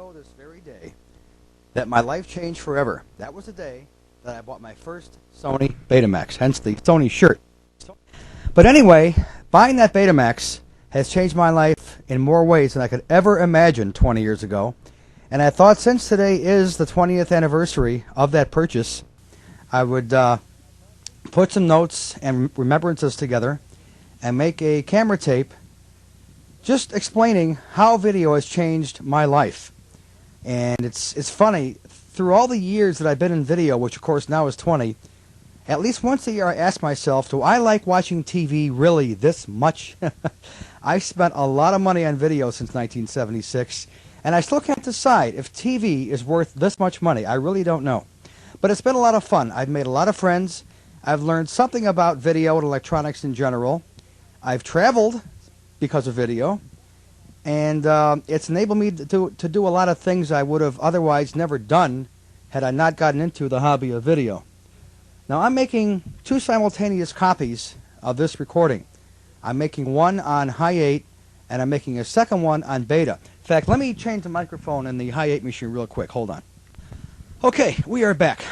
know this very day that my life changed forever. That was the day that I bought my first Sony Betamax, hence the Sony shirt. But anyway, buying that Betamax has changed my life in more ways than I could ever imagine 20 years ago. And I thought since today is the 20th anniversary of that purchase, I would put some notes and remembrances together and make a camera tape just explaining how video has changed my life. And it's funny, through all the years that I've been in video, which of course now is 20, at least once a year I ask myself, do I like watching TV really this much? I've spent a lot of money on video since 1976, and I still can't decide if TV is worth this much money. I really don't know. But it's been a lot of fun. I've made a lot of friends. I've learned something about video and electronics in general. I've traveled because of video, and it's enabled me to do a lot of things I would have otherwise never done had I not gotten into the hobby of video. Now I'm making two simultaneous copies of this recording. I'm making one on high 8, and I'm making a second one on beta. In fact, let me change the microphone in the high 8 machine real quick. Hold on. Okay, we are back.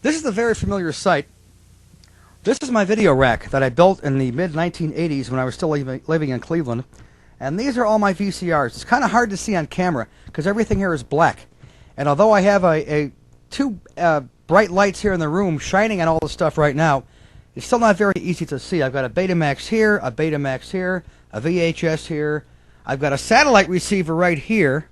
This is a very familiar sight. This is my video rack that I built in the mid-1980s when I was still living in Cleveland. And these are all my VCRs. It's kind of hard to see on camera because everything here is black. And although I have two bright lights here in the room shining on all the stuff right now, it's still not very easy to see. I've got a Betamax here, a Betamax here, a VHS here. I've got a satellite receiver right here,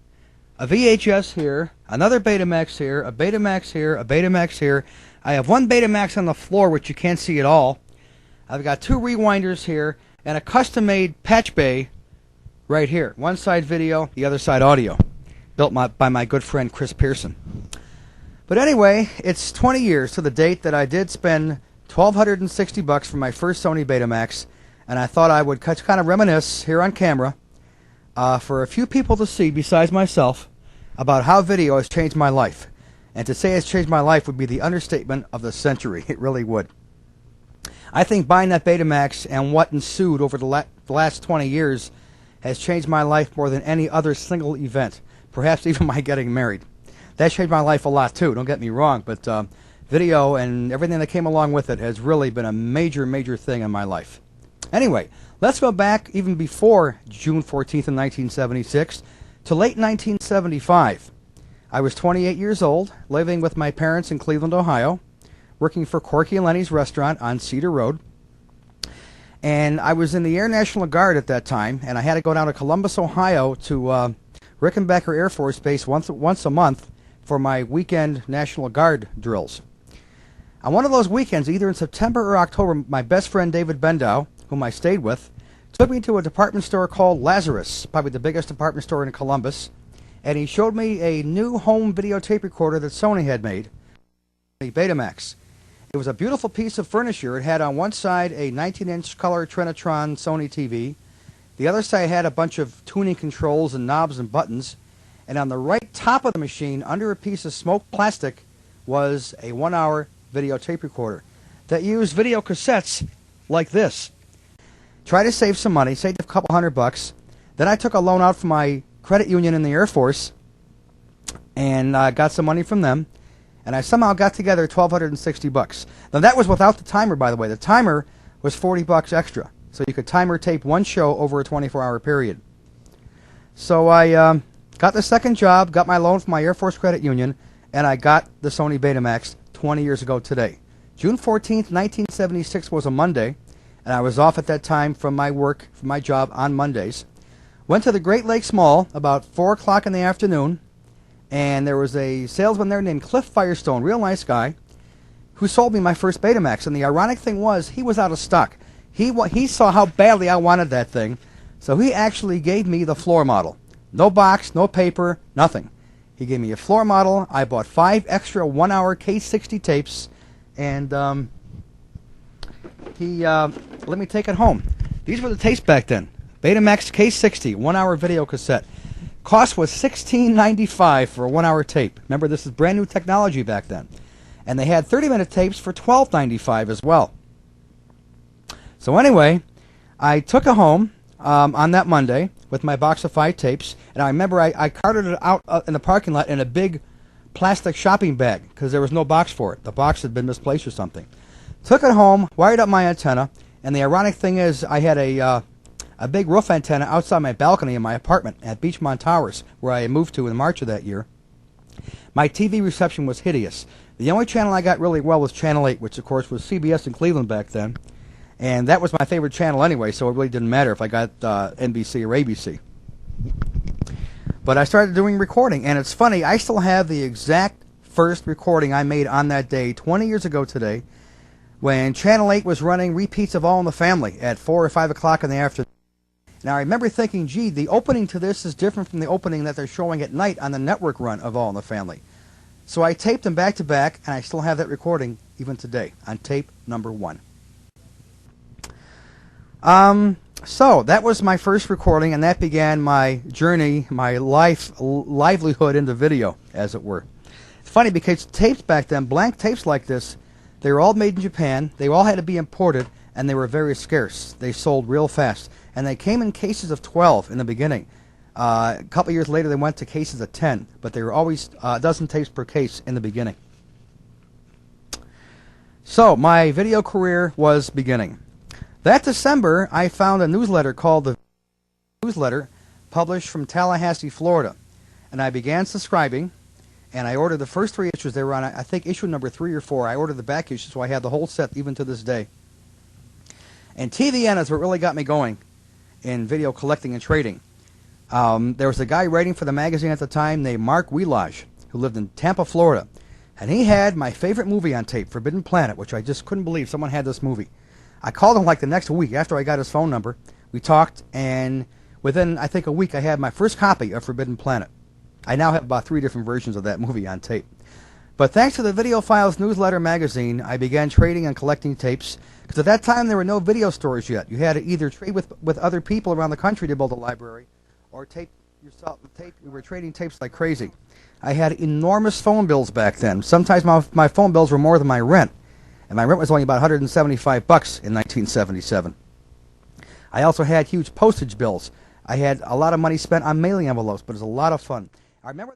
a VHS here, another Betamax here, a Betamax here, a Betamax here. I have one Betamax on the floor, which you can't see at all. I've got two rewinders here, and a custom-made patch bay right here. One side video, the other side audio, built by my good friend Chris Pearson. But anyway, it's 20 years to the date that I did spend $1,260 for my first Sony Betamax, and I thought I would kind of reminisce here on camera for a few people to see besides myself about how video has changed my life. And to say it's changed my life would be the understatement of the century. It really would. I think buying that Betamax and what ensued over the last 20 years has changed my life more than any other single event, perhaps even my getting married. That changed my life a lot too, don't get me wrong, but video and everything that came along with it has really been a major, major thing in my life. Anyway, let's go back even before June 14th of 1976 to late 1975. I was 28 years old, living with my parents in Cleveland, Ohio, working for Corky and Lenny's restaurant on Cedar Road. And I was in the Air National Guard at that time, and I had to go down to Columbus, Ohio to Rickenbacker Air Force Base once a month for my weekend National Guard drills. On one of those weekends, either in September or October, my best friend David Bendow, whom I stayed with, took me to a department store called Lazarus, probably the biggest department store in Columbus, and he showed me a new home videotape recorder that Sony had made, a Betamax. It was a beautiful piece of furniture. It had on one side a 19-inch color Trinitron Sony TV. The other side had a bunch of tuning controls and knobs and buttons. And on the right top of the machine, under a piece of smoked plastic, was a 1-hour videotape recorder that used video cassettes like this. Tried to save some money, saved a couple $100. Then I took a loan out from my credit union in the Air Force and got some money from them. And I somehow got together $1,260. Now that was without the timer, by the way. The timer was $40 extra. So you could timer tape one show over a 24-hour period. So I got the second job, got my loan from my Air Force credit union, and I got the Sony Betamax 20 years ago today. June 14th, 1976 was a Monday, and I was off at that time from my work, from my job on Mondays. Went to the Great Lakes Mall about 4 o'clock in the afternoon, and there was a salesman there named Cliff Firestone, real nice guy, who sold me my first Betamax. And the ironic thing was, he was out of stock. He saw how badly I wanted that thing, so he actually gave me the floor model. No box, no paper, nothing. He gave me a floor model. I bought 5 extra 1-hour K60 tapes, and he let me take it home. These were the tapes back then. Betamax K60, 1-hour video cassette. Cost was $16.95 for a 1-hour tape. Remember, this is brand new technology back then. And they had 30-minute tapes for $12.95 as well. So anyway, I took it home on that Monday, with my box of 5 tapes, and I remember I carted it out in the parking lot in a big plastic shopping bag because there was no box for it. The box had been misplaced or something. Took it home, wired up my antenna, and the ironic thing is I had a big roof antenna outside my balcony in my apartment at Beachmont Towers, where I moved to in March of that year. My TV reception was hideous. The only channel I got really well was Channel 8, which of course was CBS in Cleveland back then. And that was my favorite channel anyway, so it really didn't matter if I got NBC or ABC. But I started doing recording, and it's funny, I still have the exact first recording I made on that day, 20 years ago today, when Channel 8 was running repeats of All in the Family at 4 or 5 o'clock in the afternoon. Now, I remember thinking, gee, the opening to this is different from the opening that they're showing at night on the network run of All in the Family. So I taped them back to back, and I still have that recording even today on tape number 1. So that was my first recording, and that began my journey, my livelihood into video, as it were. It's funny because tapes back then, blank tapes like this, they were all made in Japan, they all had to be imported, and they were very scarce. They sold real fast. And they came in cases of 12 in the beginning. A couple years later, they went to cases of 10, but they were always a dozen tapes per case in the beginning. So my video career was beginning. That December, I found a newsletter called The Newsletter, published from Tallahassee, Florida. And I began subscribing, and I ordered the first 3 issues. They were on, I think, issue number 3 or 4. I ordered the back issue, so I had the whole set even to this day. And TVN is what really got me going in video collecting and trading. There was a guy writing for the magazine at the time named Mark Wheelage, who lived in Tampa, Florida. And he had my favorite movie on tape, Forbidden Planet, which I just couldn't believe someone had this movie. I called him like the next week after I got his phone number. We talked, and within, I think, a week, I had my first copy of Forbidden Planet. I now have about 3 different versions of that movie on tape. But thanks to the Video Files newsletter magazine, I began trading and collecting tapes, because at that time there were no video stores yet. You had to either trade with other people around the country to build a library, or tape yourself. We were trading tapes like crazy. I had enormous phone bills back then. Sometimes my phone bills were more than my rent. And my rent was only about $175 in 1977. I also had huge postage bills. I had a lot of money spent on mailing envelopes, but it was a lot of fun. I remember